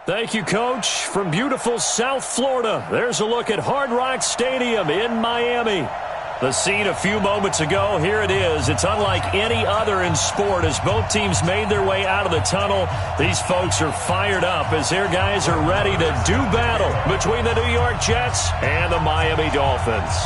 Thank you, Coach. From beautiful South Florida, there's a look at Hard Rock Stadium in Miami. The scene a few moments ago, here it is. It's unlike any other in sport as both teams made their way out of the tunnel. These folks are fired up as their guys are ready to do battle between the New York Jets and the Miami Dolphins.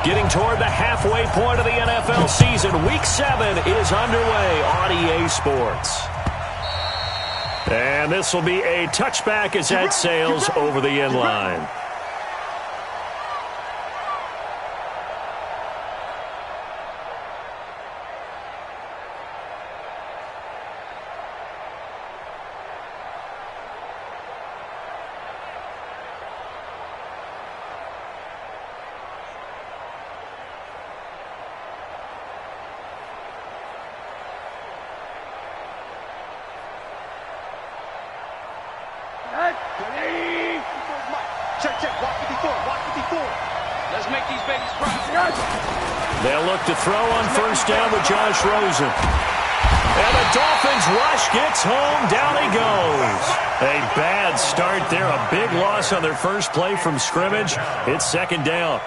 Getting toward the halfway point of the NFL season, Week 7 is underway on EA Sports. And this will be a touchback as that sails over the end line. Let's make these babies proud. They'll look to throw on first down with Josh Rosen. And the Dolphins rush gets home. Down he goes. A bad start there. A big loss on their first play from scrimmage. It's second down.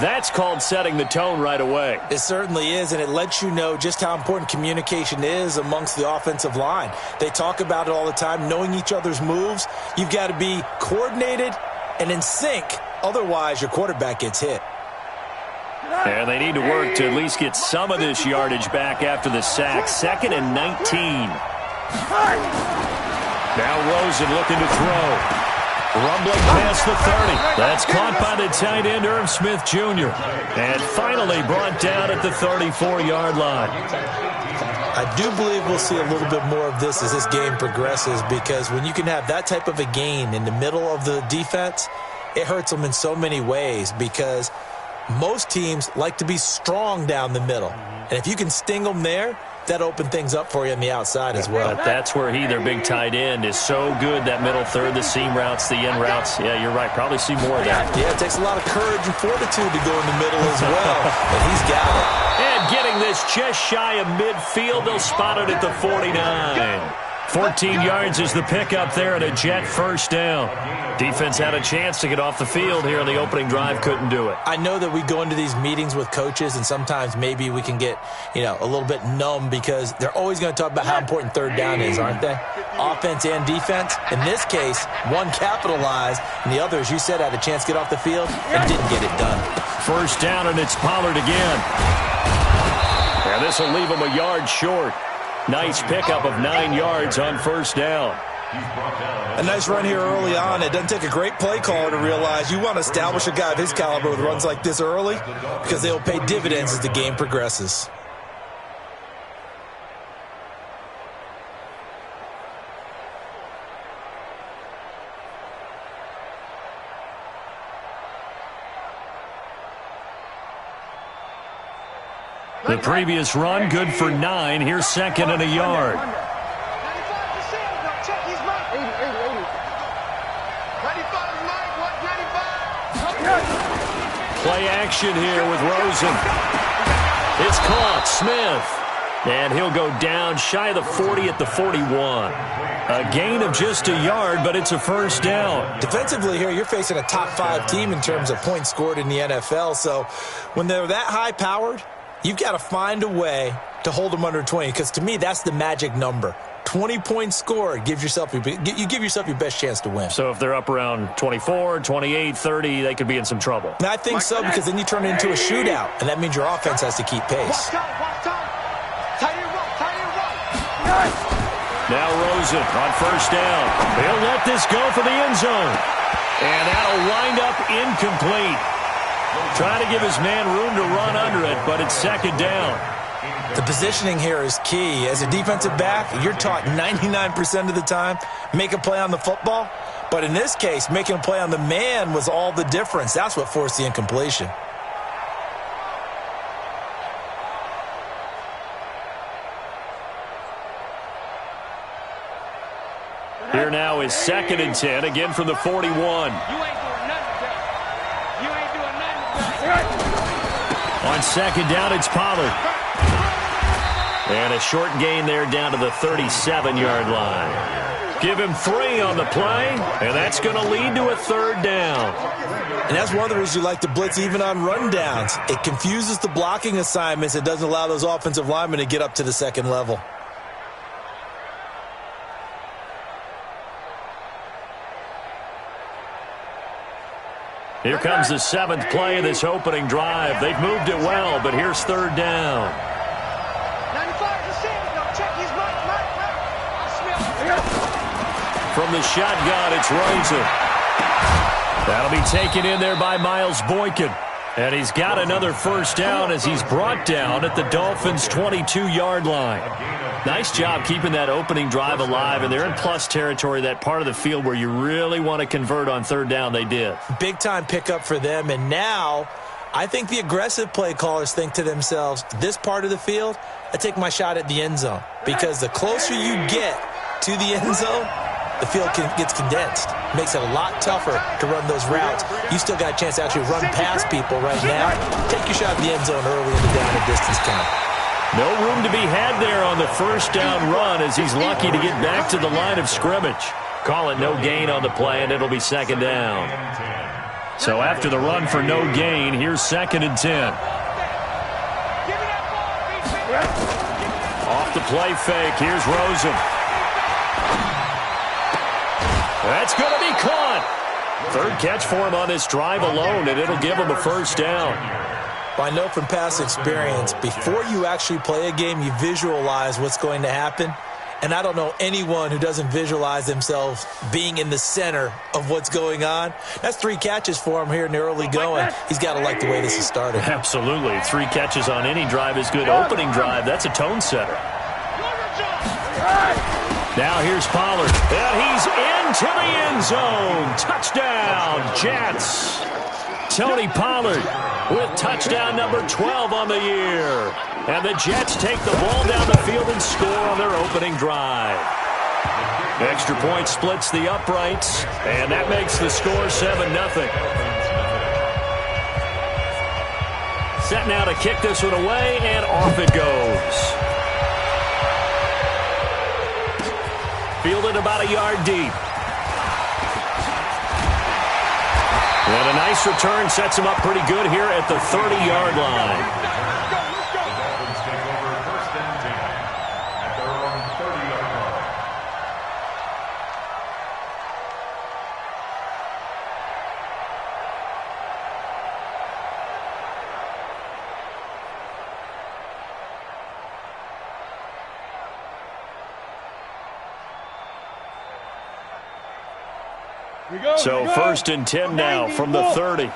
That's called setting the tone right away. It certainly is, and it lets you know just how important communication is amongst the offensive line. They talk about it all the time, knowing each other's moves. You've got to be coordinated and in sync. Otherwise, your quarterback gets hit. And they need to work to at least get some of this yardage back after the sack. 2nd and 19. Now Rosen looking to throw. Rumbling past the 30. That's caught by the tight end, Irv Smith Jr. And finally brought down at the 34-yard line. I do believe we'll see a little bit more of this as this game progresses, because when you can have that type of a gain in the middle of the defense, it hurts them in so many ways, because most teams like to be strong down the middle. And if you can sting them there, that opens things up for you on the outside as well. But that's where their big tight end, is so good, that middle third, the seam routes, the in routes. Yeah, you're right. Probably see more of that. Yeah, it takes a lot of courage and fortitude to go in the middle as well. And he's got it. And getting this just shy of midfield, they'll spot it at the 49. 14 yards is the pickup there, and a Jet first down. Defense had a chance to get off the field here on the opening drive, couldn't do it. I know that we go into these meetings with coaches, and sometimes maybe we can get, a little bit numb, because they're always going to talk about how important third down is, aren't they? Offense and defense. In this case, one capitalized, and the other, as you said, had a chance to get off the field and didn't get it done. First down, and it's Pollard again. And this will leave him a yard short. Nice pickup of 9 yards on first down. A nice run here early on. It doesn't take a great play caller to realize you want to establish a guy of his caliber with runs like this early, because they will pay dividends as the game progresses. The previous run, good for 9. Here's 2nd and a yard. Play action here with Rosen. It's caught. Smith. And he'll go down shy of the 40 at the 41. A gain of just a yard, but it's a first down. Defensively here, you're facing a top 5 team in terms of points scored in the NFL. So when they're that high-powered, you've got to find a way to hold them under 20, because to me, that's the magic number. 20 points scored, you give yourself your best chance to win. So if they're up around 24, 28, 30, they could be in some trouble. And I think so, because then you turn it into a shootout, and that means your offense has to keep pace. Now Rosen on first down. He'll let this go for the end zone. And that'll wind up incomplete. Trying to give his man room to run under it, but it's second down. The positioning here is key. As a defensive back, you're taught 99% of the time, make a play on the football. But in this case, making a play on the man was all the difference. That's what forced the incompletion. Here now is 2nd and 10, again from the 41. On second down, it's Pollard. And a short gain there down to the 37-yard line. Give him 3 on the play, and that's going to lead to a 3rd down. And that's one of the reasons you like to blitz even on rundowns. It confuses the blocking assignments. It doesn't allow those offensive linemen to get up to the second level. Here comes the 7th play of this opening drive. They've moved it well, but here's 3rd down. From the shotgun, it's Rosen. That'll be taken in there by Miles Boykin. And he's got another 1st down as he's brought down at the Dolphins' 22-yard line. Nice job keeping that opening drive alive, and they're in plus territory, that part of the field where you really want to convert on 3rd down. They did. Big-time pickup for them, and now I think the aggressive play callers think to themselves, this part of the field, I take my shot at the end zone, because the closer you get to the end zone, the field gets condensed. Makes it a lot tougher to run those routes. You still got a chance to actually run past people right now. Take your shot at the end zone early in the down and distance count. No room to be had there on the 1st down run as he's lucky to get back to the line of scrimmage. Call it no gain on the play, and it'll be 2nd down. So after the run for no gain, here's 2nd and 10. Off the play fake, here's Rosen. That's going to be caught. 3rd catch for him on this drive alone, and it'll give him a 1st down. Well, I know from past experience, before you actually play a game, you visualize what's going to happen. And I don't know anyone who doesn't visualize themselves being in the center of what's going on. That's 3 catches for him here in the early going. He's got to like the way this is started. Absolutely. 3 catches on any drive is good. Opening drive, that's a tone setter. Now here's Pollard, and he's into the end zone. Touchdown, Jets. Tony Pollard with touchdown number 12 on the year. And the Jets take the ball down the field and score on their opening drive. Extra point splits the uprights, and that makes the score 7-0. Set now to kick this one away, and off it goes. Fielded about a yard deep. And a nice return sets him up pretty good here at the 30-yard line. So 1st and 10 now from the 30.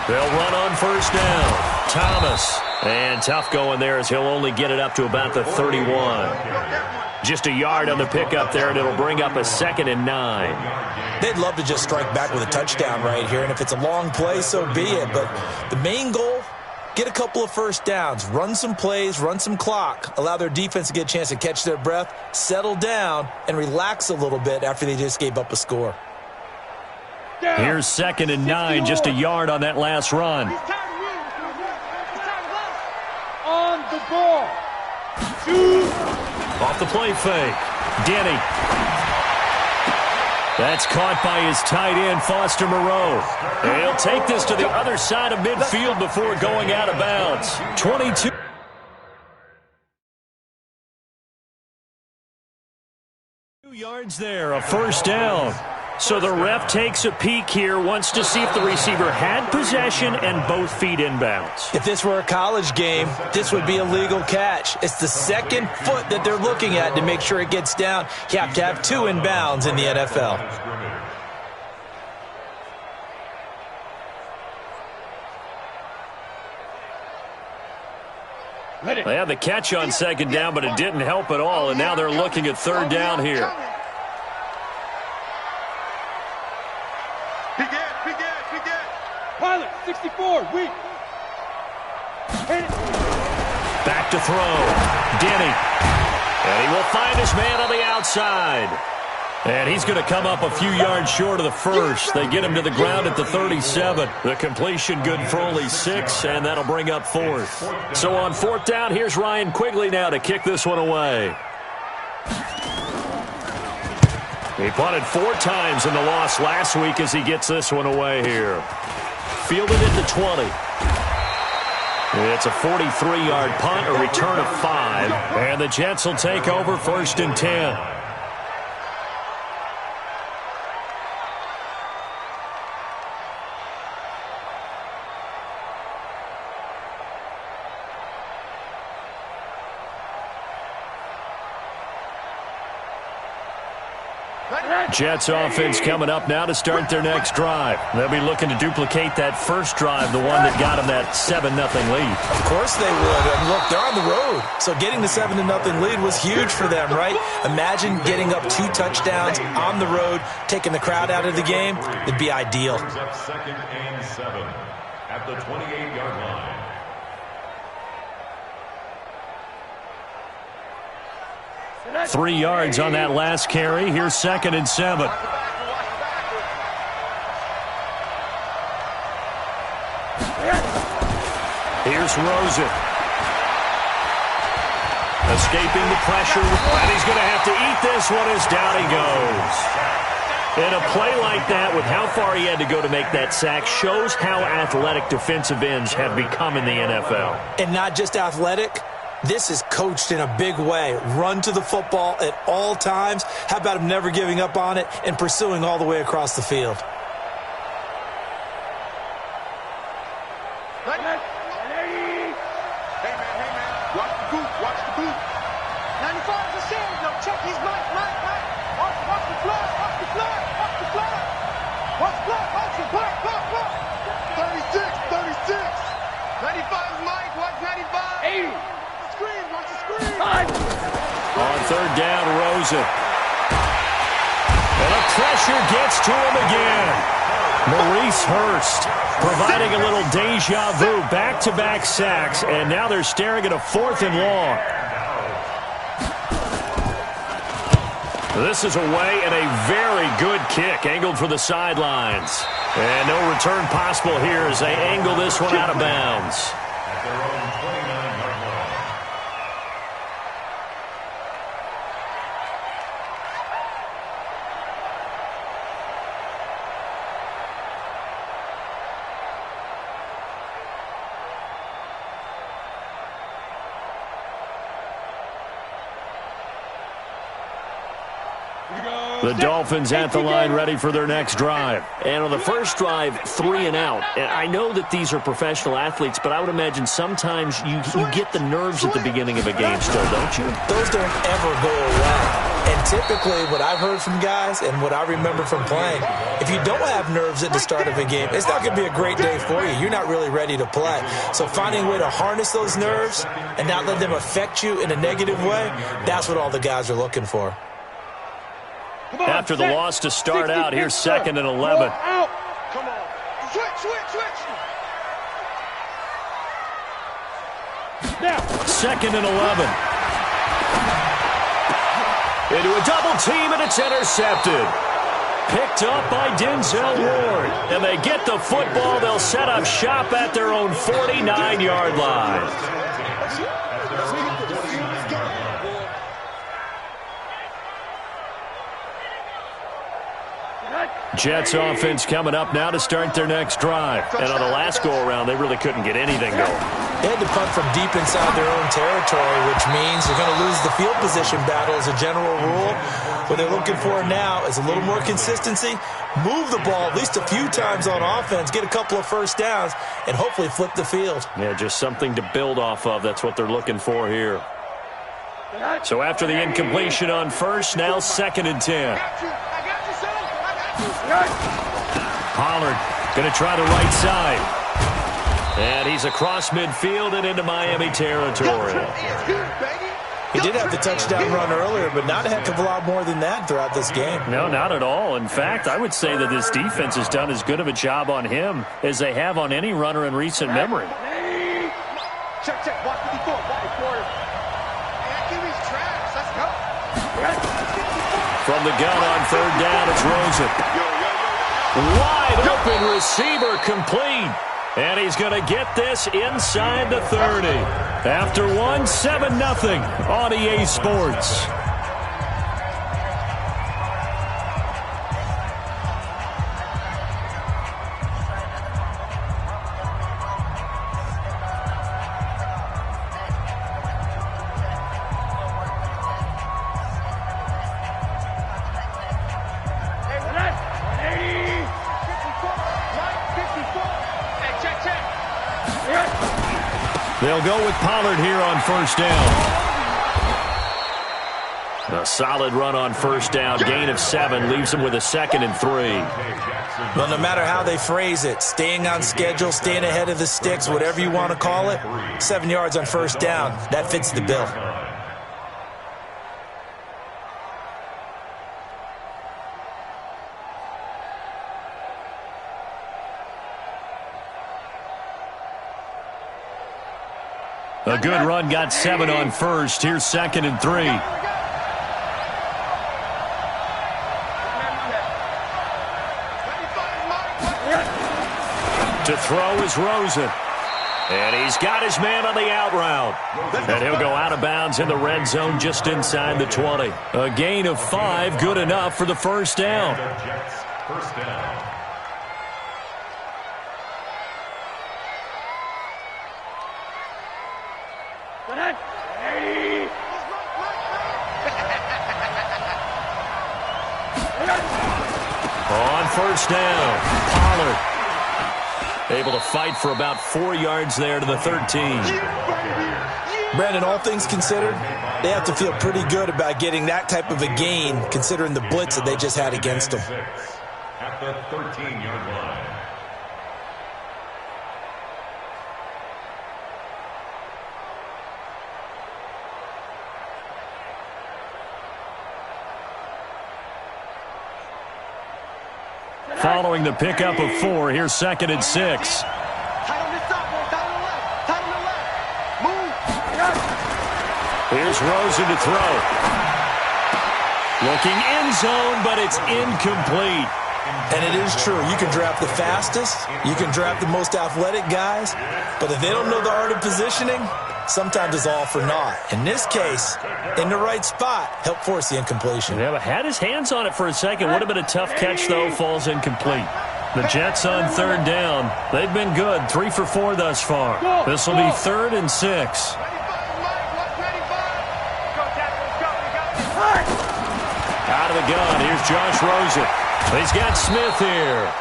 They'll run on 1st down. Thomas. And tough going there as he'll only get it up to about the 31. Just a yard on the pickup there, and it'll bring up a 2nd and 9. They'd love to just strike back with a touchdown right here, and if it's a long play, so be it. But the main goal, get a couple of 1st downs, run some plays, run some clock, allow their defense to get a chance to catch their breath, settle down, and relax a little bit after they just gave up a score. Here's 2nd and 9, just a yard on that last run. On the ball. Off the play fake. Denny. That's caught by his tight end, Foster Moreau. And he'll take this to the other side of midfield before going out of bounds. 22 yards there, a 1st down. So the ref takes a peek here, wants to see if the receiver had possession and both feet inbounds. If this were a college game, this would be a legal catch. It's the 2nd foot that they're looking at to make sure it gets down. You have to have 2 inbounds in the NFL. They had the catch on 2nd down, but it didn't help at all, and now they're looking at 3rd down here. Pilot, 64, weak. Back to throw. Denny. And he will find his man on the outside. And he's going to come up a few yards short of the first. They get him to the ground at the 37. The completion good for only 6, and that'll bring up 4th. So on 4th down, here's Ryan Quigley now to kick this one away. He punted 4 times in the loss last week as he gets this one away here. Fielded at the 20. It's a 43-yard punt, a return of 5. And the Jets will take over 1st and 10. Jets offense coming up now to start their next drive. They'll be looking to duplicate that first drive, the one that got them that 7-0 lead. Of course they would. And look, they're on the road. So getting the 7-0 lead was huge for them, right? Imagine getting up 2 touchdowns on the road, taking the crowd out of the game. It'd be ideal. 2nd and 7 at the 28-yard line. 3 yards on that last carry. Here's 2nd and 7. Here's Rosen. Escaping the pressure, and he's going to have to eat this one as down he goes. And a play like that, with how far he had to go to make that sack, shows how athletic defensive ends have become in the NFL. And not just athletic. This is coached in a big way. Run to the football at all times. How about him never giving up on it and pursuing all the way across the field? Hey, man. Watch the boot. Watch the boot. 95 is the same. No, check his mic. Watch the blood. Watch the blood. Watch the blood. Watch the blood. Watch the blood. 36. 95 is Mike. Watch 95. 80. Watch the screen. On 3rd down, Rosen. And the pressure gets to him again. Maurice Hurst providing a little deja vu, back-to-back sacks, and now they're staring at a 4th and long. This is away and a very good kick, angled for the sidelines. And no return possible here as they angle this one out of bounds. At their own 29-yard line. The Dolphins at the line ready for their next drive. And on the first drive, 3 and out. And I know that these are professional athletes, but I would imagine sometimes you get the nerves at the beginning of a game still, don't you? Those don't ever go away. And typically what I've heard from guys and what I remember from playing, if you don't have nerves at the start of a game, it's not going to be a great day for you. You're not really ready to play. So finding a way to harness those nerves and not let them affect you in a negative way, that's what all the guys are looking for. After the loss to start out, here's 2nd and 11. Out. Come on. Switch. Now. 2nd and 11. Into a double team, and it's intercepted. Picked up by Denzel Ward. And they get the football. They'll set up shop at their own 49-yard line. Jets offense coming up now to start their next drive. And on the last go-around, they really couldn't get anything going. They had to punt from deep inside their own territory, which means they're going to lose the field position battle as a general rule. What they're looking for now is a little more consistency, move the ball at least a few times on offense, get a couple of first downs, and hopefully flip the field. Yeah, just something to build off of. That's what they're looking for here. So after the incompletion on first, now 2nd and 10. Pollard going to try the right side. And he's across midfield and into Miami territory. He did have the touchdown run earlier, but not a heck of a lot more than that throughout this game. No, not at all. In fact, I would say that this defense has done as good of a job on him as they have on any runner in recent memory. Check. Watch 54. Watch the quarter. Man, QB's trash. Let's go. From the gun on third down, it's Rosen. Wide open receiver complete. And he's going to get this inside the 30. After one, 7-0 on EA Sports. They'll go with Pollard here on first down. A solid run on first down. Gain of 7 leaves him with a 2nd and 3. Well, no matter how they phrase it, staying on schedule, staying ahead of the sticks, whatever you want to call it, 7 yards on first down, that fits the bill. A good run got 7 on first. Here's 2nd and 3. To throw is Rosen. And he's got his man on the out route. And he'll go out of bounds in the red zone just inside the 20. A gain of 5, good enough for the first down. First down. On first down, Pollard able to fight for about 4 yards there to the 13. Brandon, all things considered, they have to feel pretty good about getting that type of a gain considering the blitz that they just had against them. At the 13-yard line. Following the pickup of 4, here's 2nd and 6. Tight on this side, boy. Tight on the left. Tight on the left. Move. Here's Rosen to throw. Looking end zone, but it's incomplete. And it is true. You can draft the fastest. You can draft the most athletic guys. But if they don't know the art of positioning, sometimes it's all for naught. In this case, in the right spot, helped force the incompletion. Yeah, but had his hands on it for a second. Would have been a tough catch, though. Falls incomplete. The Jets on third down. They've been good. 3 for 4 thus far. This will be 3rd and 6. Out of the gun. Here's Josh Rosen. He's got Smith here.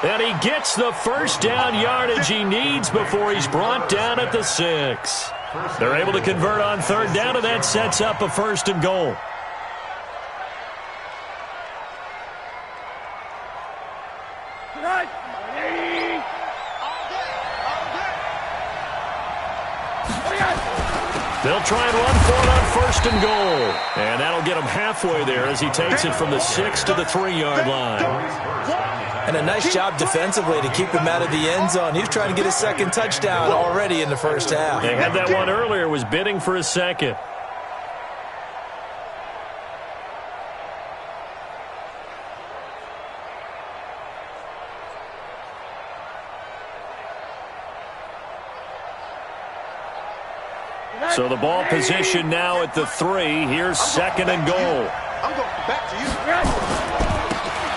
And he gets the first down yardage he needs before he's brought down at the 6. They're able to convert on third down, and that sets up a 1st and goal. They'll try and run for it on 1st and goal. And that'll get him halfway there as he takes it from the 6 to the 3-yard line. And a nice job defensively to keep him out of the end zone. He's trying to get his 2nd touchdown already in the first half. They had that one earlier, was bidding for his 2nd. So the ball position now at the 3. Here's 2nd and goal. I'm going back to you.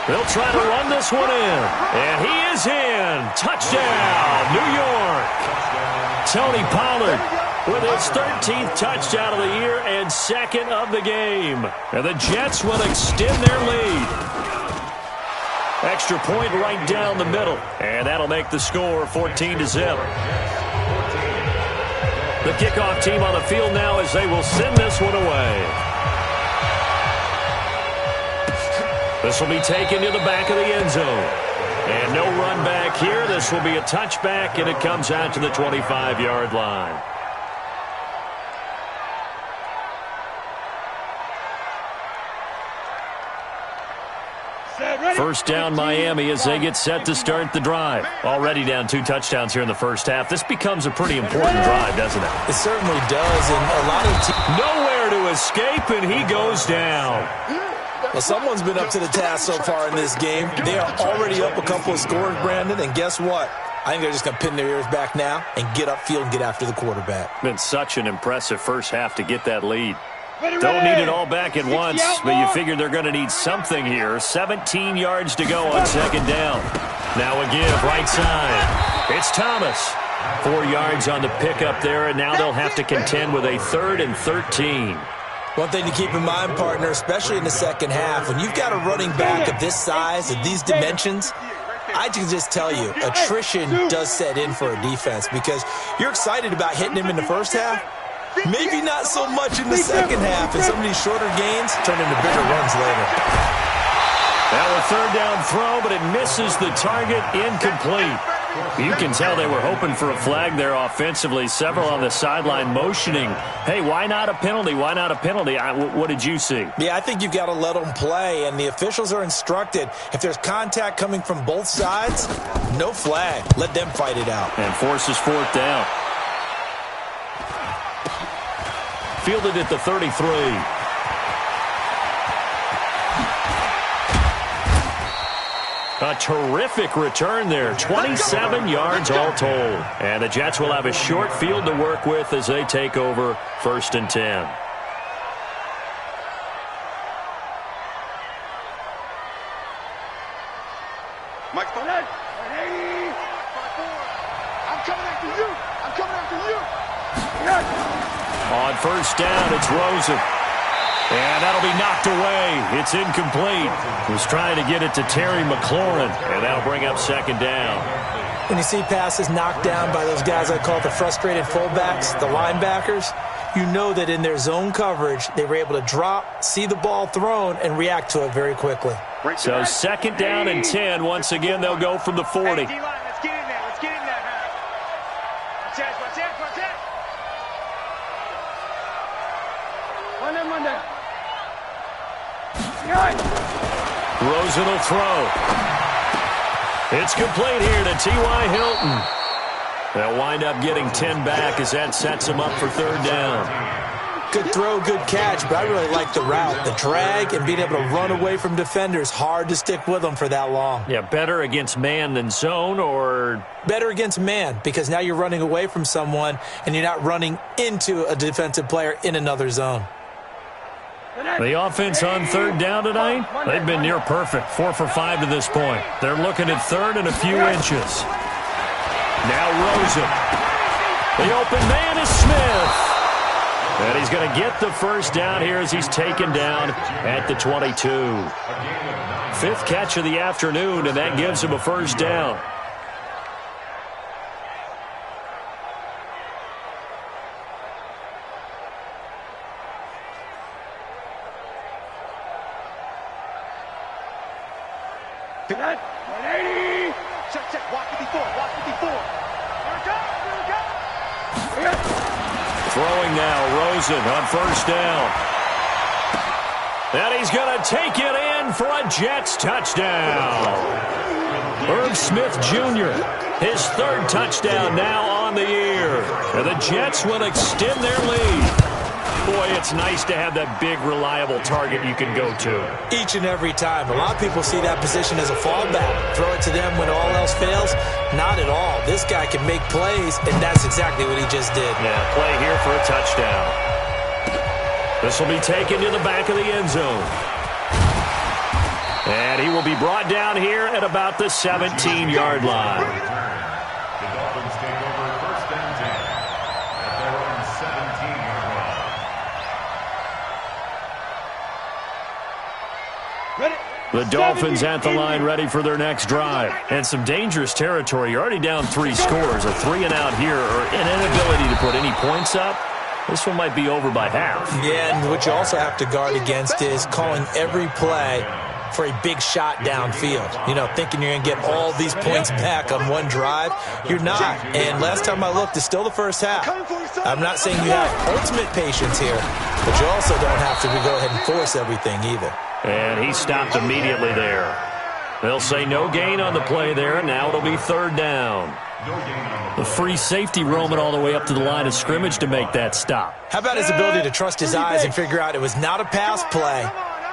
They'll try to run this one in. And he is in. Touchdown, New York. Tony Pollard with his 13th touchdown of the year and 2nd of the game. And the Jets will extend their lead. Extra point right down the middle. And that'll make the score 14-0. The kickoff team on the field now as they will send this one away. This will be taken to the back of the end zone. And no run back here. This will be a touchback, and it comes out to the 25-yard line. First down Miami as they get set to start the drive. Already down 2 touchdowns here in the first half. This becomes a pretty important drive, doesn't it? It certainly does, and a lot of nowhere to escape, and he goes down. Well, someone's been up to the task so far in this game. They are already up a couple of scores, Brandon, and guess what? I think they're just going to pin their ears back now and get upfield and get after the quarterback. Been such an impressive first half to get that lead. Don't need it all back at once, but you figure they're going to need something here. 17 yards to go on second down. Now a give, right side. It's Thomas. 4 yards on the pickup there, and now they'll have to contend with a 3rd and 13. One thing to keep in mind, partner, especially in the second half, when you've got a running back of this size, of these dimensions, I can just tell you, attrition does set in for a defense because you're excited about hitting him in the first half. Maybe not so much in the second half, and some of these shorter gains turn into bigger runs later. Now a third down throw, but it misses the target, incomplete. You can tell they were hoping for a flag there offensively. Several on the sideline motioning, hey, why not a penalty? Why not a penalty? What did you see? Yeah, I think you've got to let them play, and the officials are instructed. If there's contact coming from both sides, no flag. Let them fight it out. And forces 4th down. Fielded at the 33. A terrific return there. 27 yards all told. And the Jets will have a short field to work with as they take over 1st and 10. Mike, I'm coming after you. I'm coming after you. On 1st down, it's Rosen. And that'll be knocked away. It's incomplete. Was trying to get it to Terry McLaurin, and that'll bring up 2nd down. When you see passes knocked down by those guys I call the frustrated fullbacks, the linebackers, you know that in their zone coverage, they were able to drop, see the ball thrown, and react to it very quickly. So 2nd down and 10. Once again, they'll go from the 40. Hey, D-line, let's get in there. Let's get in there. Watch that. Monday. Rosen will throw. It's complete here to T.Y. Hilton. They'll wind up getting 10 back as that sets them up for 3rd down. Good throw, good catch, but I really like the route. The drag and being able to run away from defenders, hard to stick with them for that long. Yeah, better against man than zone, or? Better against man, because now you're running away from someone and you're not running into a defensive player in another zone. The offense on 3rd down tonight, they've been near perfect. 4 for 5 to this point. They're looking at 3rd and a few inches. Now Rosen. The open man is Smith. And he's going to get the 1st down here as he's taken down at the 22. 5th catch of the afternoon, and that gives him a 1st down. Check. Watch it before. Here it goes. Throwing now, Rosen on 1st down. And he's going to take it in for a Jets touchdown. Irv Smith Jr., his 3rd touchdown now on the year. And the Jets will extend their lead. Boy, it's nice to have that big, reliable target you can go to. Each and every time. A lot of people see that position as a fallback. Throw it to them when all else fails. Not at all. This guy can make plays, and that's exactly what he just did. Yeah, play here for a touchdown. This will be taken to the back of the end zone. And he will be brought down here at about the 17-yard line. The Dolphins take over 1st and 10 at their own 17-yard line. The Dolphins at the line ready for their next drive. And some dangerous territory. You're already down 3 scores. A 3-and-out here, or an inability to put any points up. This one might be over by half. Yeah, and what you also have to guard against is calling every play for a big shot downfield. You know, thinking you're going to get all these points back on one drive. You're not. And last time I looked, it's still the first half. I'm not saying you have ultimate patience here, but you also don't have to go ahead and force everything either. And he stopped immediately there. They'll say no gain on the play there. Now it'll be 3rd down. The free safety roaming all the way up to the line of scrimmage to make that stop. How about his ability to trust his eyes and figure out it was not a pass play,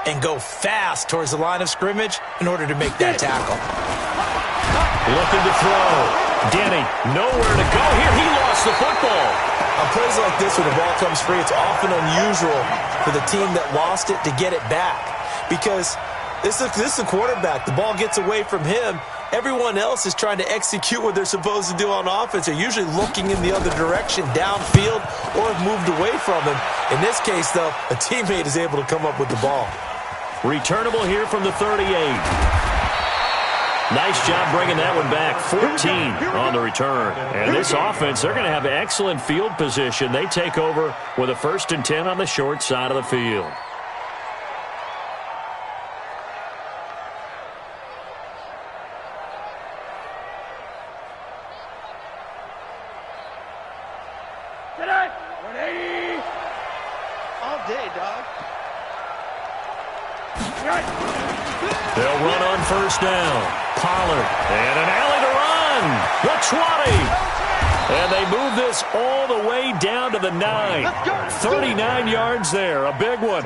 and go fast towards the line of scrimmage in order to make that tackle. Looking to throw. Denny, nowhere to go here. He lost the football. On plays like this, when the ball comes free, it's often unusual for the team that lost it to get it back. Because this is the quarterback. The ball gets away from him. Everyone else is trying to execute what they're supposed to do on offense. They're usually looking in the other direction, downfield, or have moved away from him. In this case, though, a teammate is able to come up with the ball. Returnable here from the 38. Nice job bringing that one back. 14 on the return. And this offense, they're going to have excellent field position. They take over with a 1st and 10 on the short side of the field. All day, dog. They'll run on 1st down. Pollard, and an alley to run. The 20. And they move this all the way down to the 9. 39 yards there, a big one.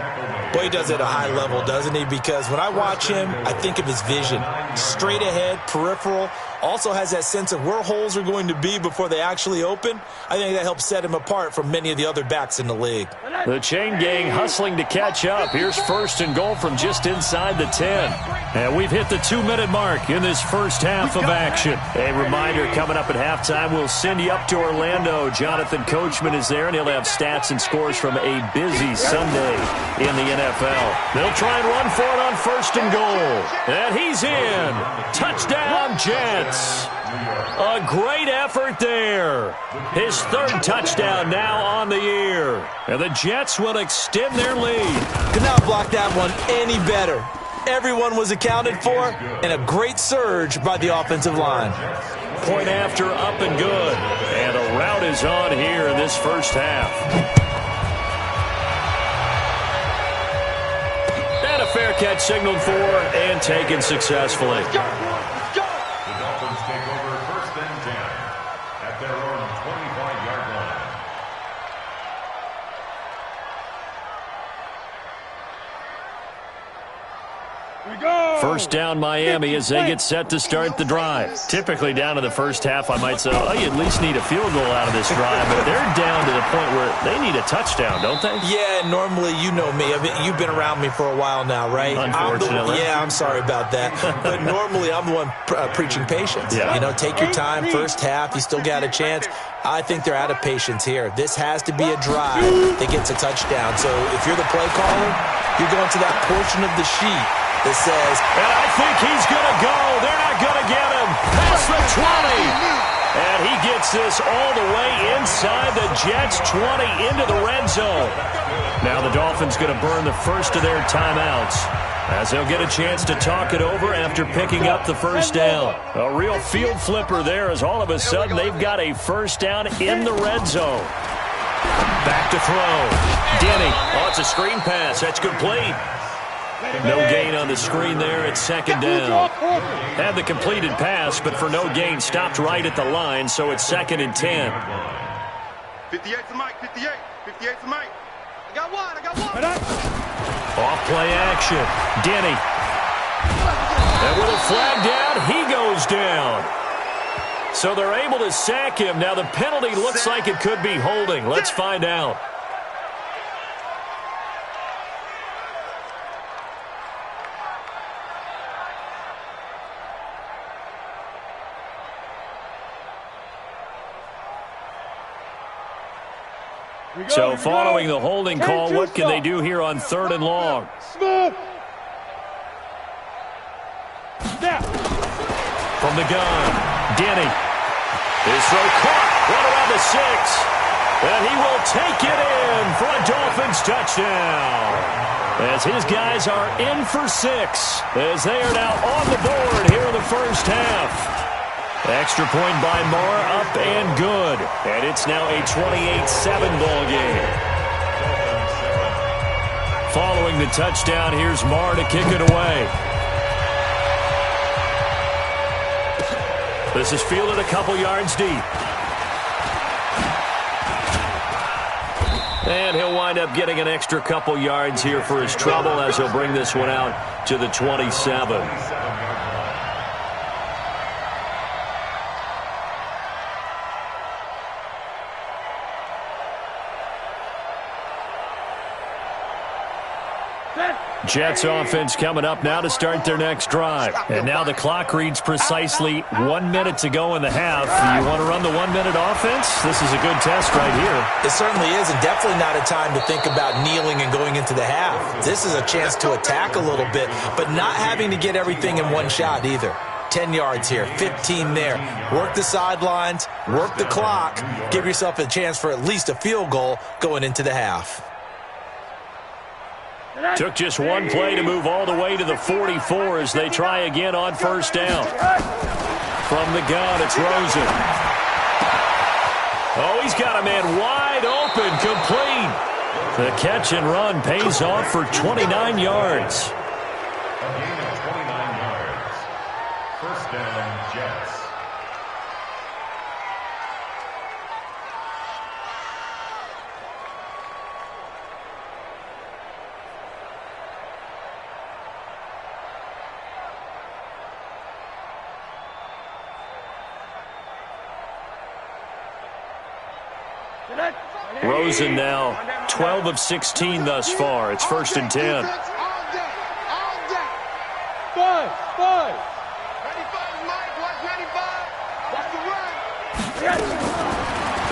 Boy, he does it at a high level, doesn't he? Because when I watch him, I think of his vision. Straight ahead, peripheral, also has that sense of where holes are going to be before they actually open. I think that helps set him apart from many of the other backs in the league. The chain gang hustling to catch up. Here's 1st and goal from just inside the 10. And we've hit the 2-minute mark in this first half of action. A reminder, coming up at halftime, we'll send you up to Orlando. Jonathan Coachman is there, and he'll have stats and scores from a busy Sunday in the NFL. They'll try and run for it on 1st and goal. And he's in. Touchdown, Jets. A great effort there. His 3rd touchdown now on the year. And the Jets will extend their lead. Could not block that one any better. Everyone was accounted for, and a great surge by the offensive line. Point after, up and good. And a rout is on here in this first half. And a fair catch signaled for and taken successfully. The Dolphins take over 1st and 10 at their own 25-yard line. First down Miami as they get set to start the drive. Typically down to the first half, I might say, oh, you at least need a field goal out of this drive, but they're down to the point where they need a touchdown, don't they? Yeah, normally, you know me. I mean, you've been around me for a while now, right? Unfortunately. I'm sorry about that. But normally, I'm the one preaching patience. Yeah. You know, take your time. First half, you still got a chance. I think they're out of patience here. This has to be a drive that gets a touchdown. So if you're the play caller, you're going to that portion of the sheet that says, and I think he's going to go. They're not going to get him. Past the 20. And he gets this all the way inside the Jets' 20 into the red zone. Now the Dolphins going to burn the first of their timeouts as they'll get a chance to talk it over after picking up the first down. A real field flipper there as all of a sudden they've got a first down in the red zone. Back to throw. Denny. Oh, it's a screen pass. That's complete. No gain on the screen there at 2nd down. Had the completed pass, but for no gain, stopped right at the line, so it's 2nd and 10. 58 for Mike, 58. 58 for Mike. I got one. Off play action. Denny. And with a flag down, he goes down. So they're able to sack him. Now the penalty looks like it could be holding. Let's find out. So following the holding call, what can they do here on 3rd and long? From the gun, Denny. His throw caught right around the 6. And he will take it in for a Dolphins touchdown. As his guys are in for 6. As they are now on the board here in the first half. Extra point by Marr, up and good. And it's now a 28-7 ball game. Following the touchdown, here's Marr to kick it away. This is fielded a couple yards deep. And he'll wind up getting an extra couple yards here for his trouble as he'll bring this one out to the 27. Jets offense coming up now to start their next drive. And now the clock reads precisely 1 minute to go in the half. You want to run the 1 minute offense? This is a good test right here. It certainly is, and definitely not a time to think about kneeling and going into the half. This is a chance to attack a little bit, but not having to get everything in one shot either. 10 yards here, 15 there. Work the sidelines, work the clock, give yourself a chance for at least a field goal going into the half. Took just one play to move all the way to the 44 as they try again on first down. From the gun, it's Rosen. Oh, he's got a man wide open, complete. The catch and run pays off for 29 yards. A gain of 29 yards. First down, Jets. Rosen now 12 of 16 thus far. It's first and 10. Five. Mike, watch 95. Watch the run.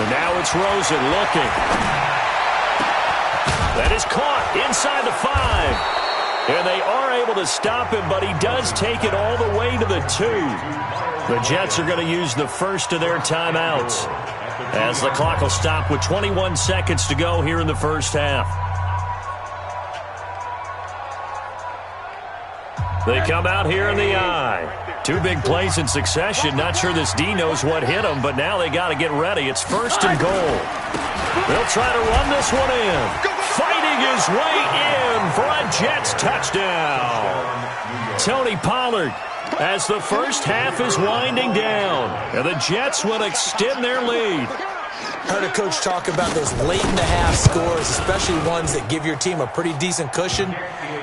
And now it's Rosen looking. That is caught inside the 5. And they are able to stop him, but he does take it all the way to the 2. The Jets are going to use the first of their timeouts, as the clock will stop with 21 seconds to go here in the first half. They come out here in the I. 2 big plays in succession. Not sure this D knows what hit him, but now they got to get ready. It's first and goal. They'll try to run this one in. Fighting his way in for a Jets touchdown. Tony Pollard, as the first half is winding down, and the Jets will extend their lead. Heard a coach talk about those late-in-the-half scores, especially ones that give your team a pretty decent cushion.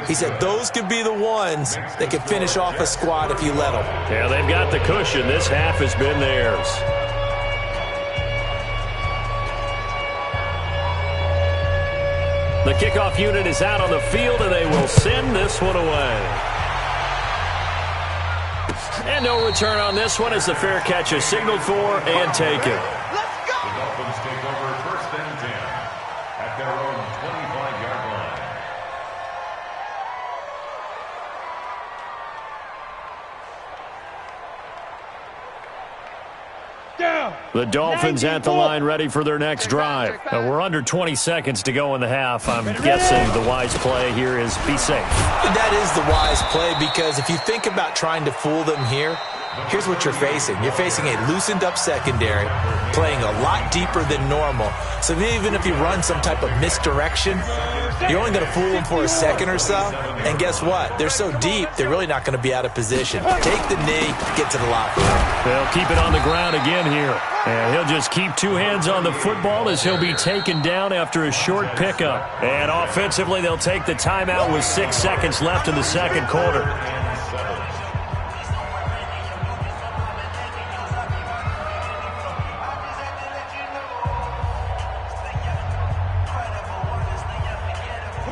He said those could be the ones that could finish off a squad if you let them. Yeah, they've got the cushion. This half has been theirs. The kickoff unit is out on the field, and they will send this one away. And no return on this one as the fair catch is signaled for and taken. Let's go. The Dolphins take over first and 10 at their own 25-yard line. The Dolphins at the line ready for their next drive. We're under 20 seconds to go in the half. I'm guessing the wise play here is be safe. That is the wise play, because if you think about trying to fool them here, here's what you're facing. You're facing a loosened up secondary, playing a lot deeper than normal. So even if you run some type of misdirection, you're only going to fool them for a second or so. And guess what? They're so deep, they're really not going to be out of position. Take the knee, get to the locker room. They'll keep it on the ground again here. And he'll just keep 2 hands on the football as he'll be taken down after a short pickup. And offensively, they'll take the timeout with 6 seconds left in the second quarter.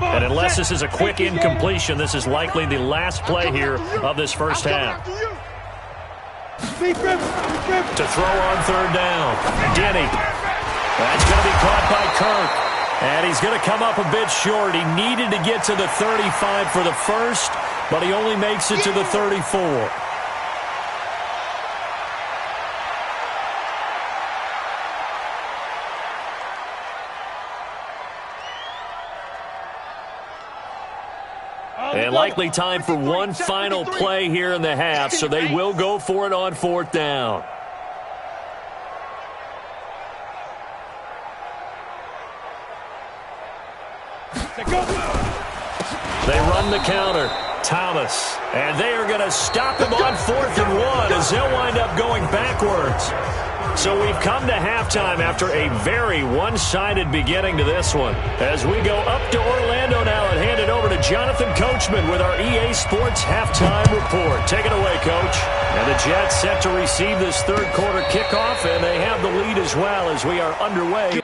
And unless this is a quick incompletion, this is likely the last play here of this first half. To throw on third down. Denny. That's going to be caught by Kirk. And he's going to come up a bit short. He needed to get to the 35 for the first, but he only makes it to the 34. And likely time for one final play here in the half, so they will go for it on fourth down. They run the counter. Thomas. And they are going to stop him on 4th and 1 as they'll wind up going backwards. So we've come to halftime after a very one-sided beginning to this one. As we go up to Orlando now and hand it over to Jonathan Coachman with our EA Sports Halftime Report. Take it away, Coach. And the Jets set to receive this third quarter kickoff, and they have the lead as well as we are underway.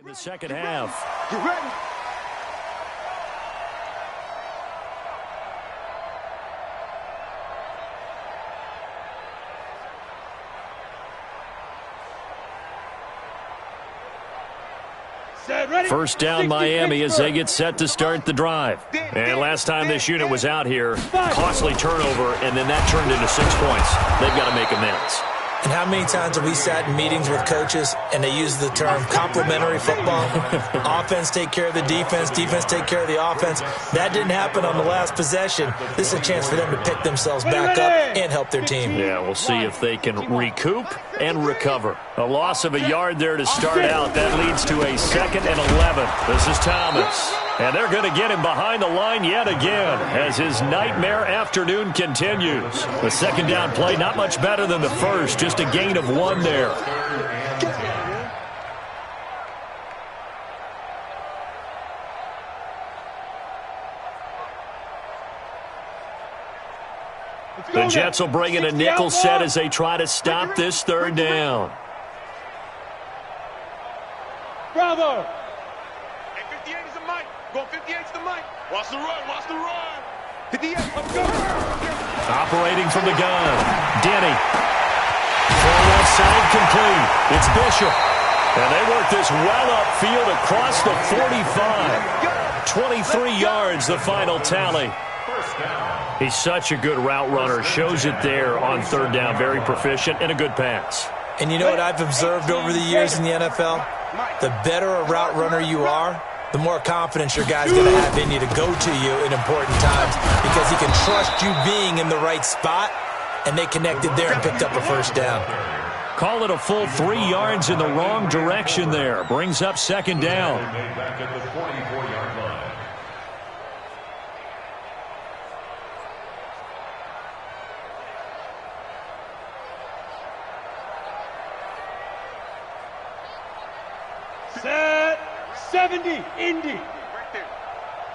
In the second half. Get ready. First down Miami as they get set to start the drive. And last time this unit was out here, costly turnover, and then that turned into 6 points. They've got to make amends. And how many times have we sat in meetings with coaches and they use the term complementary football? Offense take care of the defense, defense take care of the offense. That didn't happen on the last possession. This is a chance for them to pick themselves back up and help their team. Yeah, we'll see if they can recoup and recover. A loss of a yard there to start out. That leads to a 2nd and 11. This is Thomas. And they're going to get him behind the line yet again as his nightmare afternoon continues. The second down play, not much better than the first, just a gain of 1 there. The Jets will bring in a nickel set as they try to stop this third down. Bravo! 58 is the mic. Go 58 is the mic. Watch the run. Watch the run. 58. Let's go. Operating from the gun. Denny. Full left side complete. It's Bishop. And they work this well upfield across the 45. 23 yards, the final tally. He's such a good route runner. Shows it there on third down. Very proficient and a good pass. And you know what I've observed over the years in the NFL? The better a route runner you are, the more confidence your guy's going to have in you to go to you in important times because he can trust you being in the right spot, and they connected there and picked up a first down. Call it a full 3 yards in the wrong direction there. Brings up second down. Back at the 44-yard line. Set. 70. Indy. Right there.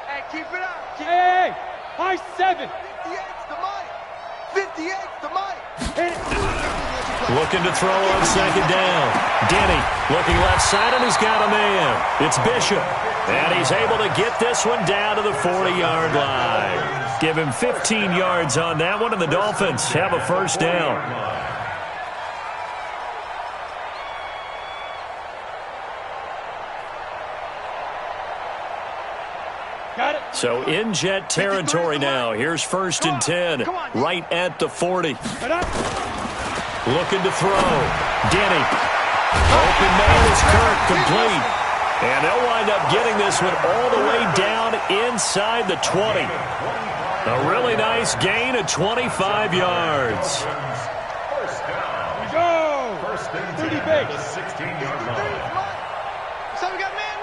Hey, keep it up. Hey, high 7. 58's the mic. 58's the mic. Looking to throw on second down. Denny looking left side, and he's got a man. It's Bishop. And he's able to get this one down to the 40-yard line. Give him 15 yards on that one, and the Dolphins have a first down. Got it. So in Jet territory now. Here's 1st and 10, right at the 40. Looking to throw. Denny. Open man is Kirk, complete. And they'll wind up getting this one all the way down inside the 20. A really nice gain of 25 yards. First down. Go. First and 30 10 base. at the 16-yard line. So we got man.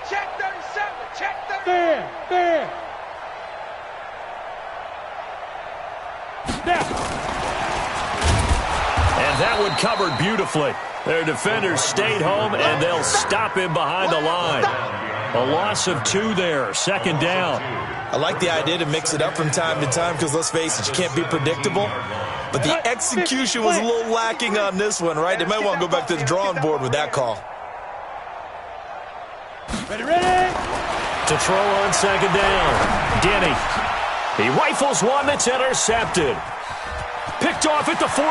Check 37. Check 37. Fair. And that one covered beautifully. Their defenders stayed home, and they'll stop him behind the line. A loss of 2 there, second down. I like the idea to mix it up from time to time because, let's face it, you can't be predictable. But the execution was a little lacking on this one, right? They might want to go back to the drawing board with that call. Ready. To throw on second down. Denny. He rifles one that's intercepted. Picked off at the 14.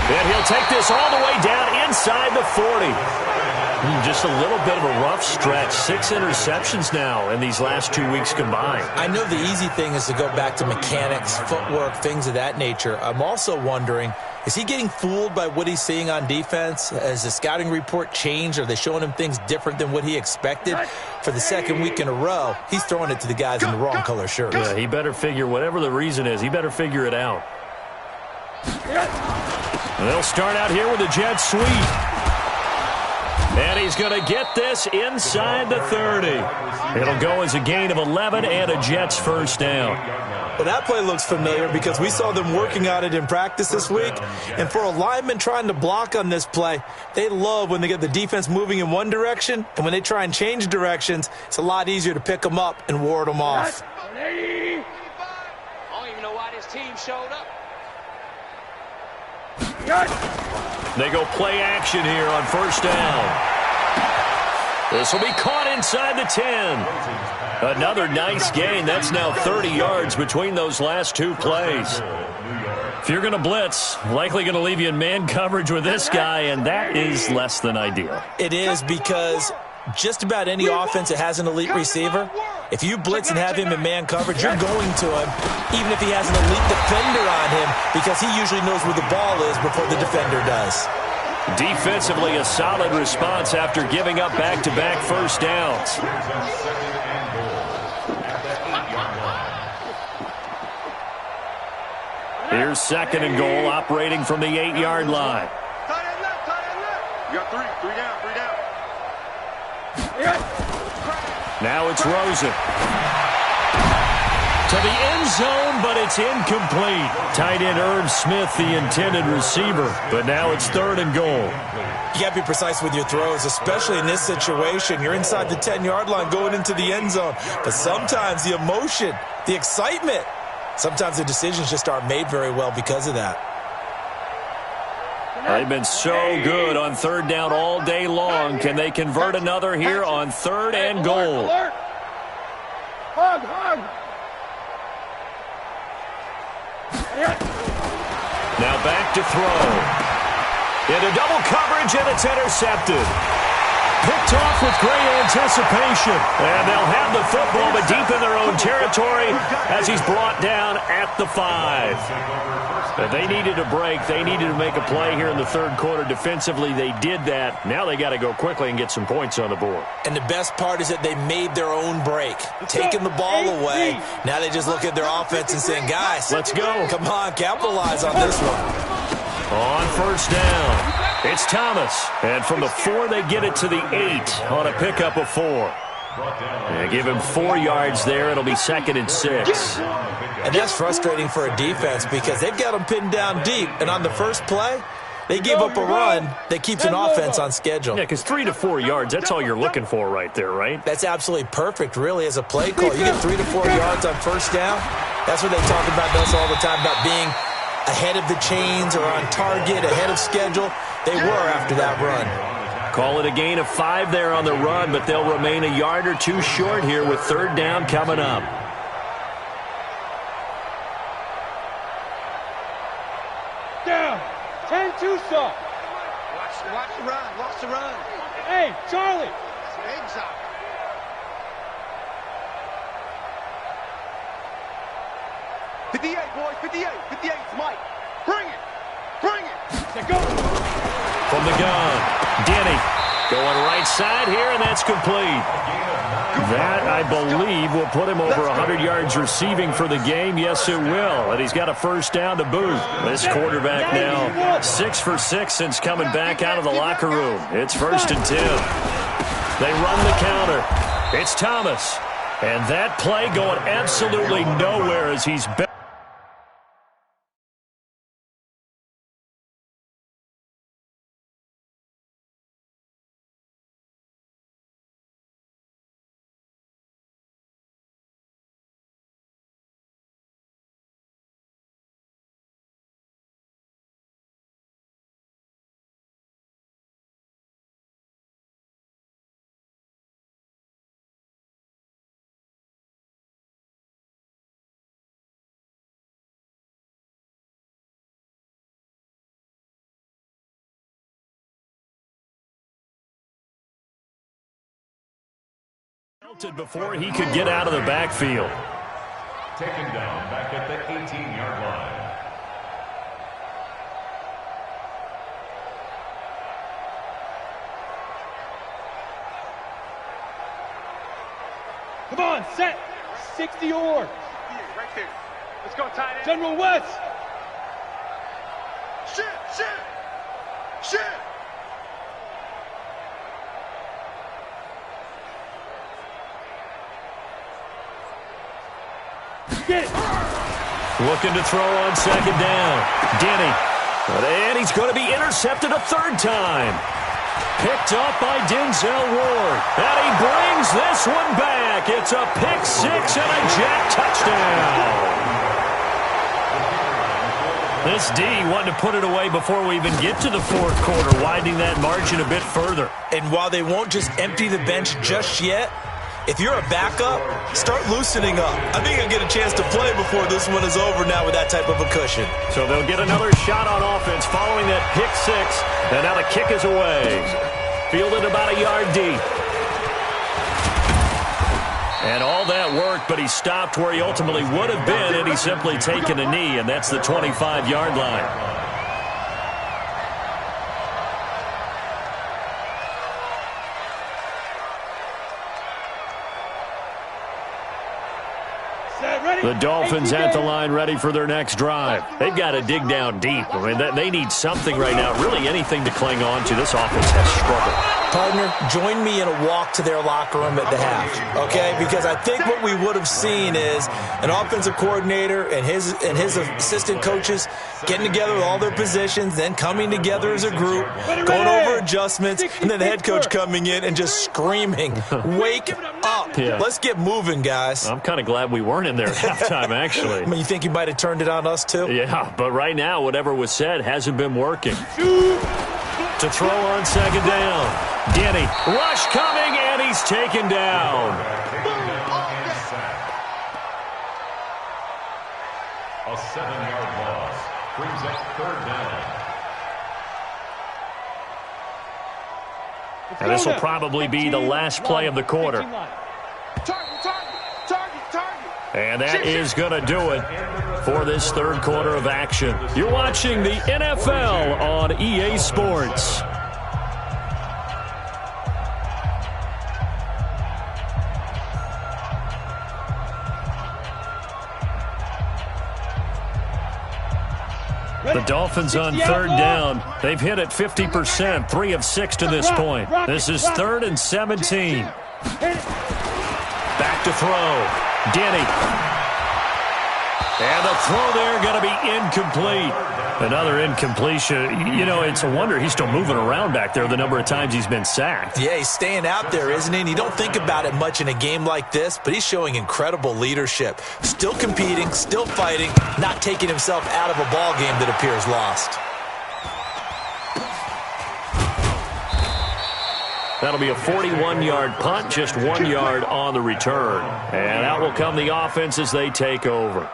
And he'll take this all the way down inside the 40. Just a little bit of a rough stretch. 6 interceptions now in these last 2 weeks combined. I know the easy thing is to go back to mechanics, footwork, things of that nature. I'm also wondering, is he getting fooled by what he's seeing on defense? Has the scouting report changed? Are they showing him things different than what he expected? For the second week in a row, he's throwing it to the guys in the wrong color shirts. Yeah, he better figure, whatever the reason is, he better figure it out. They'll start out here with a jet sweep. And he's going to get this inside the 30. It'll go as a gain of 11 and a Jets first down. Well, that play looks familiar because we saw them working on it in practice this week. And for a lineman trying to block on this play, they love when they get the defense moving in one direction. And when they try and change directions, it's a lot easier to pick them up and ward them off. I don't even know why this team showed up. They go play action here on first down. This will be caught inside the 10. Another nice gain. That's now 30 yards between those last two plays. If you're going to blitz, likely going to leave you in man coverage with this guy, and that is less than ideal. It is, because just about any offense that has an elite receiver, if you blitz and have him in man coverage, you're going to him, even if he has an elite defender on him, because he usually knows where the ball is before the defender does. Defensively, a solid response after giving up back-to-back first downs. Here's second and goal, operating from the 8-yard line. Tight end left, tight end left. You got three down. Now it's Rosen. To the end zone, but it's incomplete. Tight end Irv Smith, the intended receiver, but now it's third and goal. You got to be precise with your throws, especially in this situation. You're inside the 10-yard line going into the end zone, but sometimes the emotion, the excitement, sometimes the decisions just aren't made very well because of that. They've been so good on third down all day long. Can they convert another here on third and goal? Hug. Now back to throw. Into double coverage, and it's intercepted. Picked off with great anticipation. And they'll have the football, but deep in their own territory as he's brought down at the 5. They needed a break. They needed to make a play here in the third quarter. Defensively, they did that. Now they got to go quickly and get some points on the board. And the best part is that they made their own break, taking the ball away. Now they just look at their offense and saying, guys, let's go. Come on, capitalize on this one. On first down, it's Thomas. And from the 4, they get it to the 8 on a pickup of 4. And give him 4 yards there. It'll be second and 6. And that's frustrating for a defense because they've got them pinned down deep. And on the first play, they gave up a run that keeps an offense on schedule. Yeah, because 3 to 4 yards, that's all you're looking for right there, right? That's absolutely perfect, really, as a play call. You get 3 to 4 yards on first down. That's what they talk about us all the time, about being ahead of the chains or on target, ahead of schedule. They were after that run. Call it a gain of 5 there on the run, but they'll remain a yard or 2 short here with third down coming up. Down. 10-2 stop. Watch the run. Hey, Charlie. Eggs out. Boys, 58, Mike. Bring it. Let's go. From the gun, Denny going right side here, and that's complete. That, I believe, will put him over 100 yards receiving for the game. Yes, it will. And he's got a first down to boot. This quarterback now 6 for 6 since coming back out of the locker room. It's first and 10. They run the counter. It's Thomas. And that play going absolutely nowhere as he's back. Melted before he could get out of the backfield. Taken down back at the 18-yard line. Come on, set. 60 or. Right there. Let's go, tight end. General West. Shit. Get it. Looking to throw on second down. Denny. And he's going to be intercepted a third time. Picked up by Denzel Ward. And he brings this one back. It's a pick six and a Jet touchdown. This D wanted to put it away before we even get to the fourth quarter, widening that margin a bit further. And while they won't just empty the bench just yet, if you're a backup, start loosening up. I think you'll get a chance to play before this one is over now with that type of a cushion. So they'll get another shot on offense following that pick six. And now the kick is away. Fielded about a yard deep. And all that worked, but he stopped where he ultimately would have been, and he's simply taken a knee, and that's the 25-yard line. The Dolphins at the line ready for their next drive. They've got to dig down deep. I mean, they need something right now, really anything to cling on to. This offense has struggled. Partner, join me in a walk to their locker room at the half, okay? Because I think what we would have seen is an offensive coordinator and his assistant coaches getting together with all their positions, then coming together as a group, going over adjustments, and then the head coach coming in and just screaming, "Wake up. Yeah. Let's get moving, guys." I'm kind of glad we weren't in there at halftime, actually. I mean, you think he might have turned it on us, too? Yeah, but right now, whatever was said hasn't been working. To throw on second down. Denny, rush coming, and he's taken down. A 7-yard loss brings up third down. And this will probably be the last play of the quarter. And that is going to do it for this third quarter of action. You're watching the NFL on EA Sports. The Dolphins on third down. They've hit it 50%, 3 of 6 to this point. This is 3rd and 17. Back to throw. Denny. And the throw there going to be incomplete. Another incompletion. You know, it's a wonder he's still moving around back there the number of times he's been sacked. Yeah, he's staying out there, isn't he? And you don't think about it much in a game like this, but he's showing incredible leadership. Still competing, still fighting, not taking himself out of a ball game that appears lost. That'll be a 41-yard punt, just 1 yard on the return. And out will come the offense as they take over.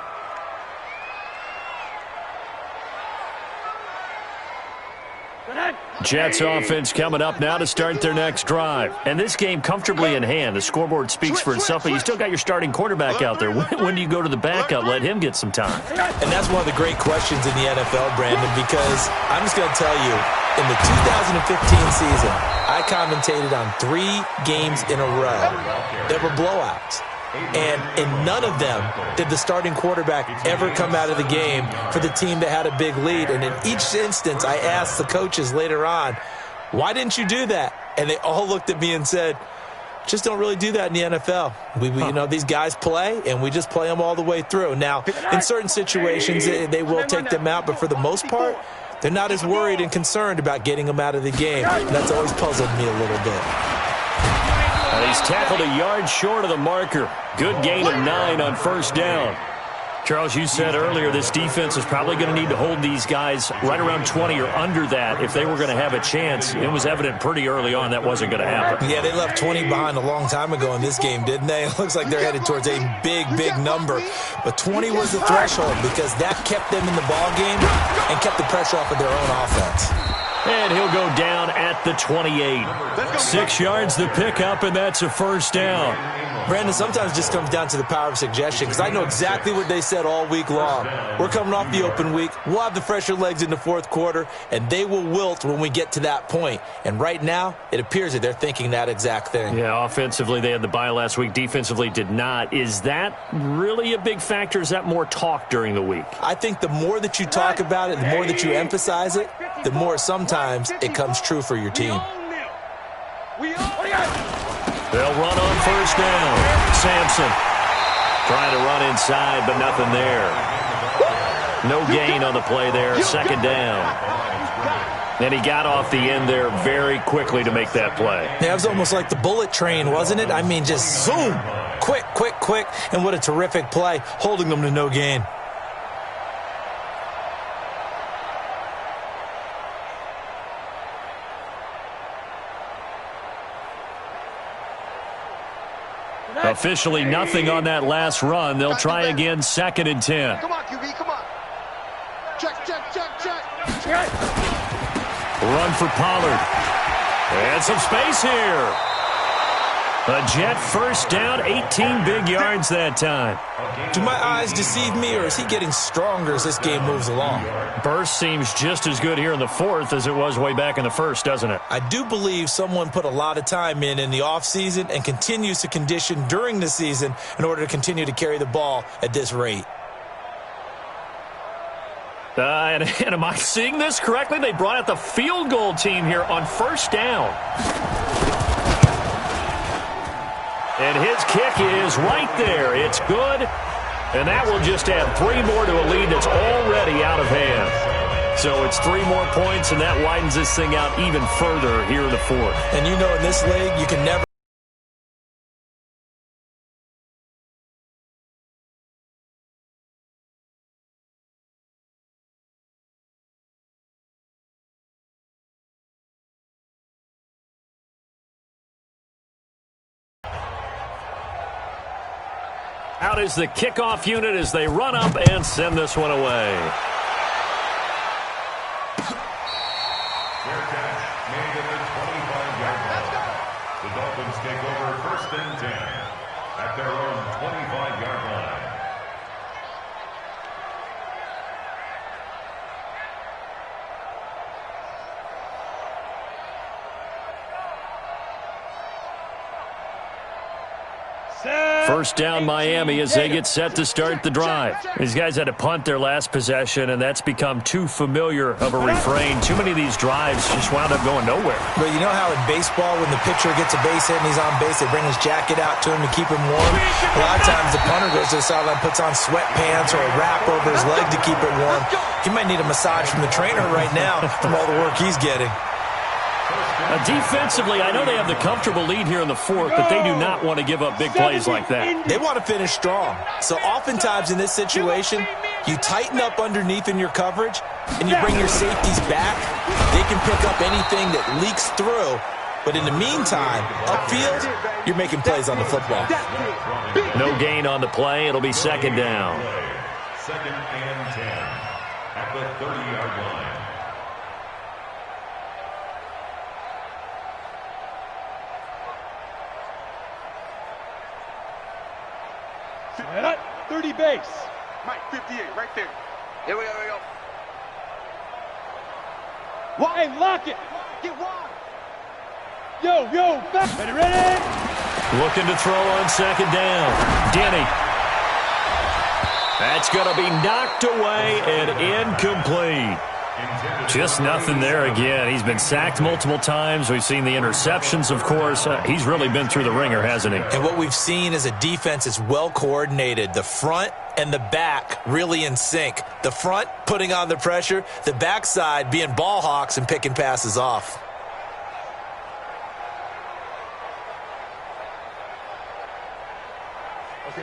Jets offense coming up now to start their next drive. And this game comfortably in hand. The scoreboard speaks for itself, but you still got your starting quarterback out there. When do you go to the backup? Let him get some time. And that's one of the great questions in the NFL, Brandon, because I'm just going to tell you, in the 2015 season, I commentated on 3 games in a row that were blowouts. And in none of them did the starting quarterback ever come out of the game for the team that had a big lead. And in each instance, I asked the coaches later on, why didn't you do that? And they all looked at me and said, just don't really do that in the NFL. You know, these guys play, and we just play them all the way through. Now, in certain situations, they will take them out, but for the most part, they're not as worried and concerned about getting them out of the game. And that's always puzzled me a little bit. And he's tackled a yard short of the marker. Good gain of 9 on first down. Charles, you said earlier this defense is probably going to need to hold these guys right around 20 or under that if they were going to have a chance. It was evident pretty early on that wasn't going to happen. Yeah, they left 20 behind a long time ago in this game, didn't they? It looks like they're headed towards a big, big number. But 20 was the threshold because that kept them in the ball game and kept the pressure off of their own offense. And he'll go down at at the 28. 6 yards the pickup, and that's a first down. Brandon, sometimes it just comes down to the power of suggestion, because I know exactly what they said all week long. We're coming off the open week. We'll have the fresher legs in the fourth quarter, and they will wilt when we get to that point. And right now, it appears that they're thinking that exact thing. Yeah, offensively, they had the bye last week. Defensively, did not. Is that really a big factor? Is that more talk during the week? I think the more that you talk about it, the more that you emphasize it, the more sometimes it comes true for your team. They'll run on first down. Sampson trying to run inside, but nothing there. No gain on the play there. Second down. And he got off the end there very quickly to make that play. Yeah, it was almost like the bullet train, wasn't it? I mean, just zoom. Quick, quick, quick. And what a terrific play, holding them to no gain. Officially nothing on that last run. They'll try again, 2nd and 10. Come on, QB, come on. Check. Run for Pollard. And some space here. A Jet first down, 18 big yards that time. Do my eyes deceive me, or is he getting stronger as this game moves along? Burst seems just as good here in the fourth as it was way back in the first, doesn't it? I do believe someone put a lot of time in the offseason and continues to condition during the season in order to continue to carry the ball at this rate. And am I seeing this correctly? They brought out the field goal team here on first down. And his kick is right there. It's good. And that will just add 3 more to a lead that's already out of hand. So it's 3 more points, and that widens this thing out even further here in the fourth. And you know, in this league, you can never. Out is the kickoff unit as they run up and send this one away. Fair catch made at the 25-yard line. The Dolphins take over 1st and 10 at their own 25-yard line. First down Miami as they get set to start the drive. These guys had to punt their last possession, and that's become too familiar of a refrain. Too many of these drives just wound up going nowhere. But you know how in baseball, when the pitcher gets a base hit and he's on base, they bring his jacket out to him to keep him warm? A lot of times the punter goes to the sideline, puts on sweatpants or a wrap over his leg to keep it warm. He might need a massage from the trainer right now from all the work he's getting. Defensively, I know they have the comfortable lead here in the fourth, but they do not want to give up big plays like that. They want to finish strong. So oftentimes in this situation, you tighten up underneath in your coverage, and you bring your safeties back. They can pick up anything that leaks through. But in the meantime, upfield, you're making plays on the football. No gain on the play. It'll be 2nd down. 2nd and 10 at the 30-yard line. At 30 base. Mike, 58, right there. Here we go. Wide, lock it. Get wide. Yo, back. Ready. Looking to throw on 2nd down. Denny. That's going to be knocked away and incomplete. Just nothing there again. He's been sacked multiple times. We've seen the interceptions, of course. He's really been through the ringer, hasn't he? And what we've seen is a defense that's well coordinated. The front and the back really in sync. The front putting on the pressure. The backside being ball hawks and picking passes off.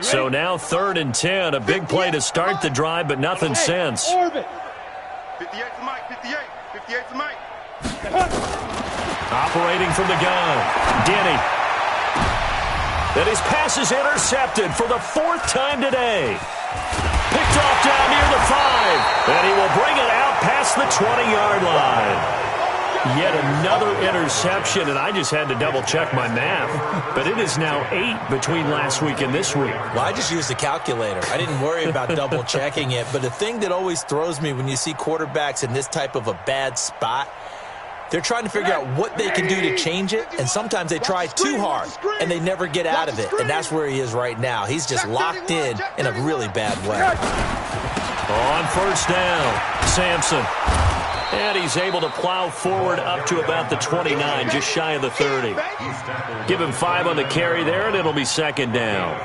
So now 3rd and 10. A big play to start the drive, but nothing since. 58 to Mike, 58 to Mike. Operating from the gun, Denny. And his pass is intercepted for the 4th time today. Picked off down near the 5. And he will bring it out past the 20-yard line. Yet another interception, and I just had to double-check my math. But it is now 8 between last week and this week. Well, I just used a calculator. I didn't worry about double-checking it. But the thing that always throws me when you see quarterbacks in this type of a bad spot, they're trying to figure out what they can do to change it, and sometimes they try too hard, and they never get out of it. And that's where he is right now. He's just locked in a really bad way. On first down, Sampson. And he's able to plow forward up to about the 29, just shy of the 30. Give him 5 on the carry there, and it'll be second down.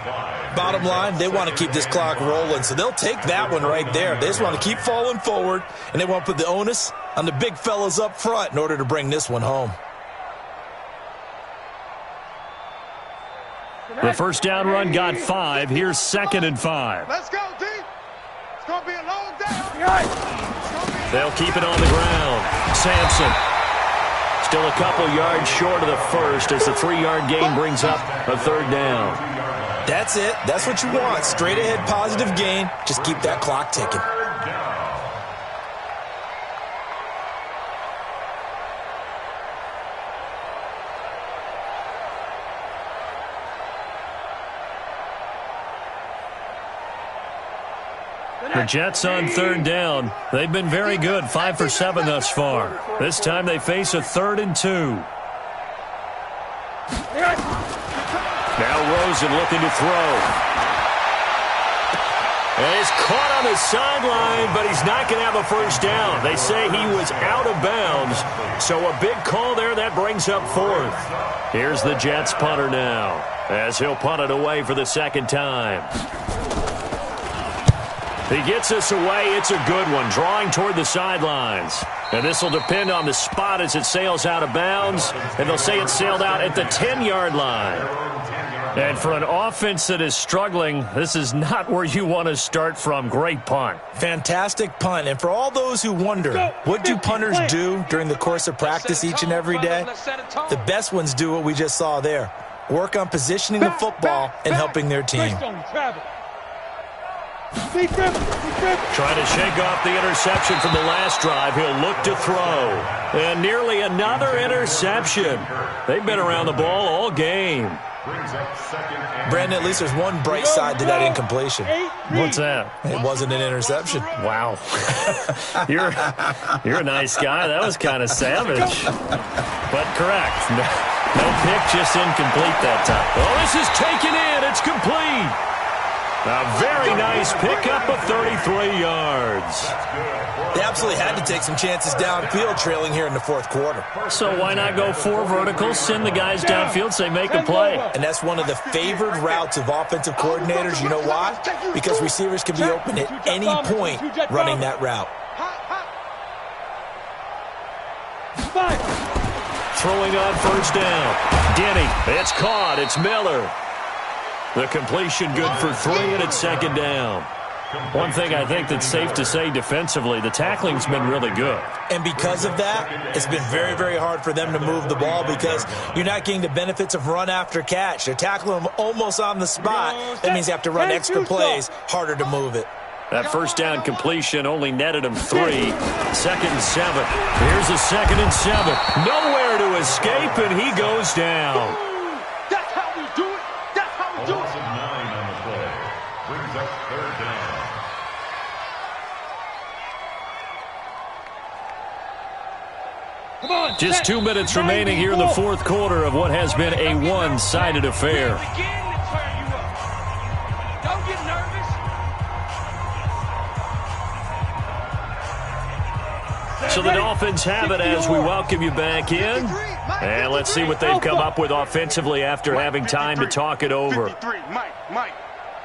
Bottom line, they want to keep this clock rolling, so they'll take that one right there. They just want to keep falling forward, and they want to put the onus on the big fellas up front in order to bring this one home. The first down run got 5. Here's 2nd and 5. Let's go, D. It's going to be a long day. They'll keep it on the ground. Sampson. Still a couple yards short of the first as the 3-yard gain brings up a third down. That's it. That's what you want. Straight ahead positive gain. Just keep that clock ticking. The Jets on third down. They've been very good, 5 for 7 thus far. This time they face a 3rd and 2. Now Rosen looking to throw. And he's caught on the sideline, but he's not going to have a first down. They say he was out of bounds. So a big call there. That brings up 4th. Here's the Jets punter now as he'll punt it away for the second time. He gets us away. It's a good one, drawing toward the sidelines. And this will depend on the spot as it sails out of bounds. And they'll say it sailed out at the 10-yard line. And for an offense that is struggling, this is not where you want to start from. Great punt. Fantastic punt. And for all those who wonder, what do punters do during the course of practice each and every day? The best ones do what we just saw there. Work on positioning the football and helping their team. Trying to shake off the interception from the last drive. He'll look to throw. And nearly another interception. They've been around the ball all game. Brandon, at least there's one bright side to that incompletion. What's that? It wasn't an interception. Wow. You're a nice guy. That was kind of savage. But correct. No pick, just incomplete that time. Oh, this is taken in. It's complete. A very nice pickup of 33 yards. They absolutely had to take some chances downfield trailing here in the 4th quarter. So why not go 4 verticals, send the guys downfield, say make a play? And that's one of the favored routes of offensive coordinators. You know why? Because receivers can be open at any point running that route. Throwing on first down. Denny, it's caught. It's Miller. The completion good for 3, and it's second down. One thing I think that's safe to say defensively, the tackling's been really good. And because of that, it's been very, very hard for them to move the ball because you're not getting the benefits of run after catch. They're tackling them almost on the spot. That means you have to run extra plays, harder to move it. That first down completion only netted him 3. 2nd and 7. Here's a 2nd and 7. Nowhere to escape, and he goes down. That's how we do it. That's how we do it. Loss of 9 on the play. Brings up third down. Come on, Just 2 minutes remaining here in the 4th quarter of what has been a one-sided affair. Don't get nervous. So the Dolphins have it as we welcome you back in. And let's see what they've come up with offensively after having time to talk it over. 53, Mike,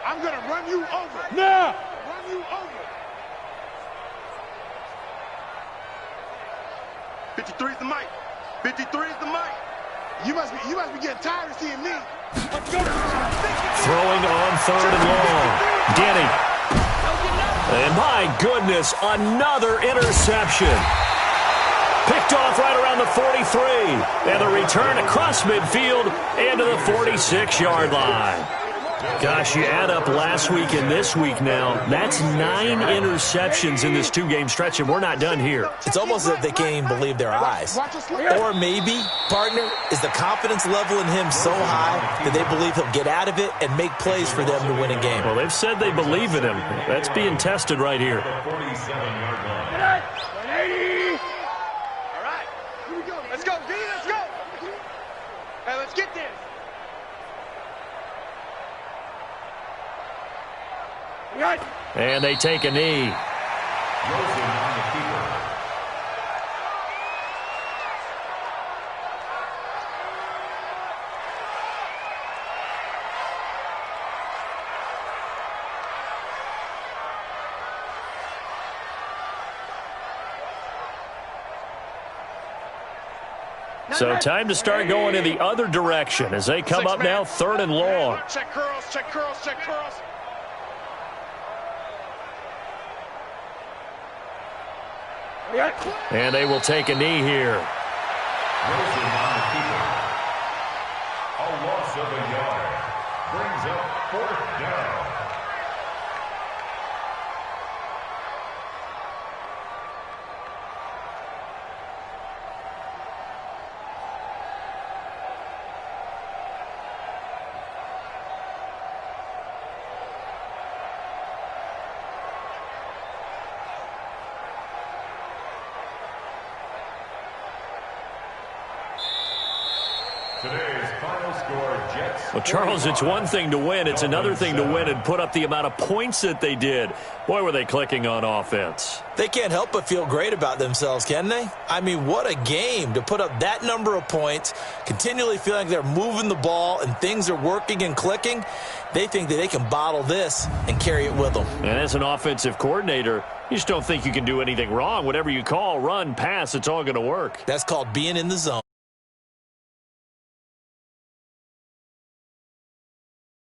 I'm going to run you over. Now. Run you over. 53 is the mic. 53 is the mic. You must be getting tired of seeing me. Throwing on 3rd and long. Denny. And my goodness, another interception. Picked off right around the 43. And the return across midfield and to the 46-yard line. Gosh, you add up last week and this week now. That's 9 interceptions in this 2-game stretch, and we're not done here. It's almost as if they can't even believe their eyes. Or maybe, partner, is the confidence level in him so high that they believe he'll get out of it and make plays for them to win a game. Well, they've said they believe in him. That's being tested right here. 47-yard line. 180. All right, here we go. Let's go, D, let's go. Hey, let's get this. And they take a knee. Rosen on the keeper. So time to start going in the other direction as they come up now 3rd and long. Check curls, check curls, check curls. And they will take a knee here. Rosen on the keeper. A loss of a yard. Brings up 4th down. Today's final score, Jets. Well, Charles, it's one thing to win. It's another thing to win and put up the amount of points that they did. Boy, were they clicking on offense. They can't help but feel great about themselves, can they? I mean, what a game to put up that number of points, continually feeling like they're moving the ball and things are working and clicking. They think that they can bottle this and carry it with them. And as an offensive coordinator, you just don't think you can do anything wrong. Whatever you call, run, pass, it's all going to work. That's called being in the zone.